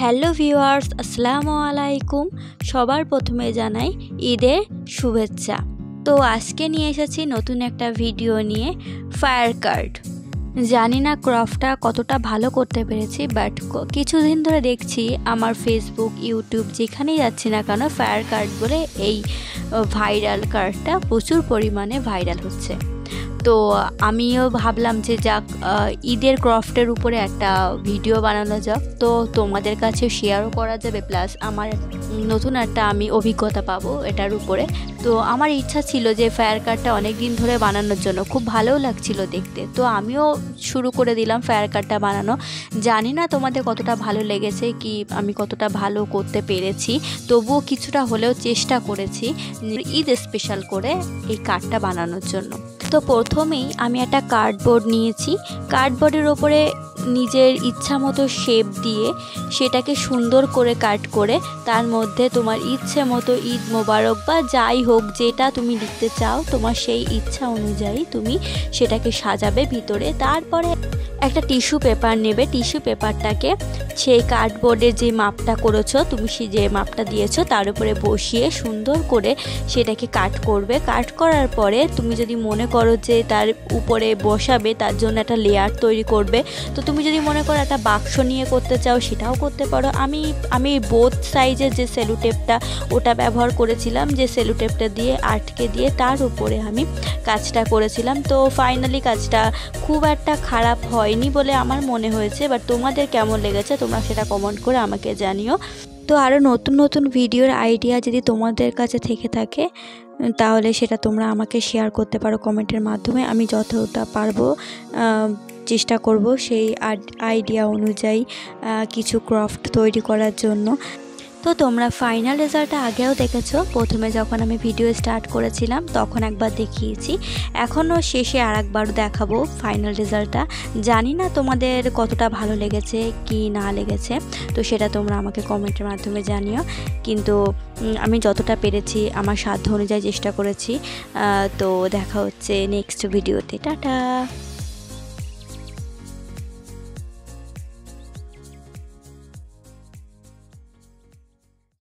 Hello viewers, আসসালামু আলাইকুম। সবার প্রথমে জানাই ঈদের শুভেচ্ছা। তো আজকে নিয়ে এসেছি নতুন একটা ভিডিও নিয়ে, ফায়ার কার্ড। জানি না ক্রাফটটা কতটা ভালো করতে পেরেছি, বাট কিছুদিন ধরে দেখছি আমার ফেসবুক, ইউটিউব যেখানেই যাচ্ছি না কেন ফায়ার কার্ড বলে এই ভাইরাল কার্ডটা প্রচুর পরিমাণে ভাইরাল হচ্ছে। তো আমিও ভাবলাম যে যাক ঈদের ক্রাফটের উপরে একটা ভিডিও বানানো যাক, তো তোমাদের কাছে শেয়ারও করা যাবে, প্লাস আমার নতুন একটা আমি অভিজ্ঞতা পাবো এটার উপরে। তো আমার ইচ্ছা ছিল যে ফায়ার কার্ডটা অনেক দিন ধরে বানানোর জন্য, খুব ভালোও লাগছিল দেখতে, তো আমিও শুরু করে দিলাম ফায়ার কার্ডটা বানানো। জানি না তোমাদের কতটা ভালো লেগেছে, কি আমি কতটা ভালো করতে পেরেছি, তবুও কিছুটা হলেও চেষ্টা করেছি ঈদ স্পেশাল করে এই কার্ডটা বানানোর জন্য। তো প্রথমেই আমি একটা কার্ডবোর্ড নিয়েছি, কার্ডবোর্ডের ওপরে নিজের ইচ্ছা মতো শেপ দিয়ে সেটাকে সুন্দর করে কাট করে তার মধ্যে তোমার ইচ্ছে মতো ঈদ মোবারক বা যাই হোক যেটা তুমি লিখতে চাও তোমার সেই ইচ্ছা অনুযায়ী তুমি সেটাকে সাজাবে ভিতরে। তারপরে একটা টিস্যু পেপার নেবে, টিস্যু পেপারটাকে সেই কার্ডবোর্ডের যে মাপটা করেছো তুমি, সেই যে মাপটা দিয়েছো তার উপরে বসিয়ে সুন্দর করে সেটাকে কাট করবে। কাট করার পরে তুমি যদি মনে করো যে তার উপরে বসাবে, তার জন্য একটা লেয়ার তৈরি করবে। তো তুমি যদি মনে করো একটা বাক্স নিয়ে করতে চাও সেটাও করতে পারো। আমি বোথ সাইজের যে সেলো টেপটা ওটা ব্যবহার করেছিলাম, যে সেলো টেপটা দিয়ে আটকে দিয়ে তার উপরে আমি কাজটা করেছিলাম। তো ফাইনালি কাজটা খুব একটা খারাপ হয়নি বলে আমার মনে হয়েছে, বাট তোমাদের কেমন লেগেছে তোমরা সেটা কমেন্ট করে আমাকে জানিও। তো আরও নতুন নতুন ভিডিওর আইডিয়া যদি তোমাদের কাছে থেকে থাকে তাহলে সেটা তোমরা আমাকে শেয়ার করতে পারো কমেন্টের মাধ্যমে। আমি যতটা পারবো চেষ্টা করব সেই আইডিয়া অনুযায়ী কিছু ক্রাফট তৈরি করার জন্য। তো তোমরা ফাইনাল রেজাল্টটা আগেও দেখেছো, প্রথমে যখন আমি ভিডিও স্টার্ট করেছিলাম তখন একবার দেখিয়েছি, এখনও শেষে আর একবারও দেখাবো ফাইনাল রেজাল্টটা। জানি না তোমাদের কতটা ভালো লেগেছে কি না লেগেছে, তো সেটা তোমরা আমাকে কমেন্টের মাধ্যমে জানিও। কিন্তু আমি যতটা পেরেছি আমার সাধ্য অনুযায়ী চেষ্টা করেছি। তো দেখা হচ্ছে নেক্সট ভিডিওতে, টাটা।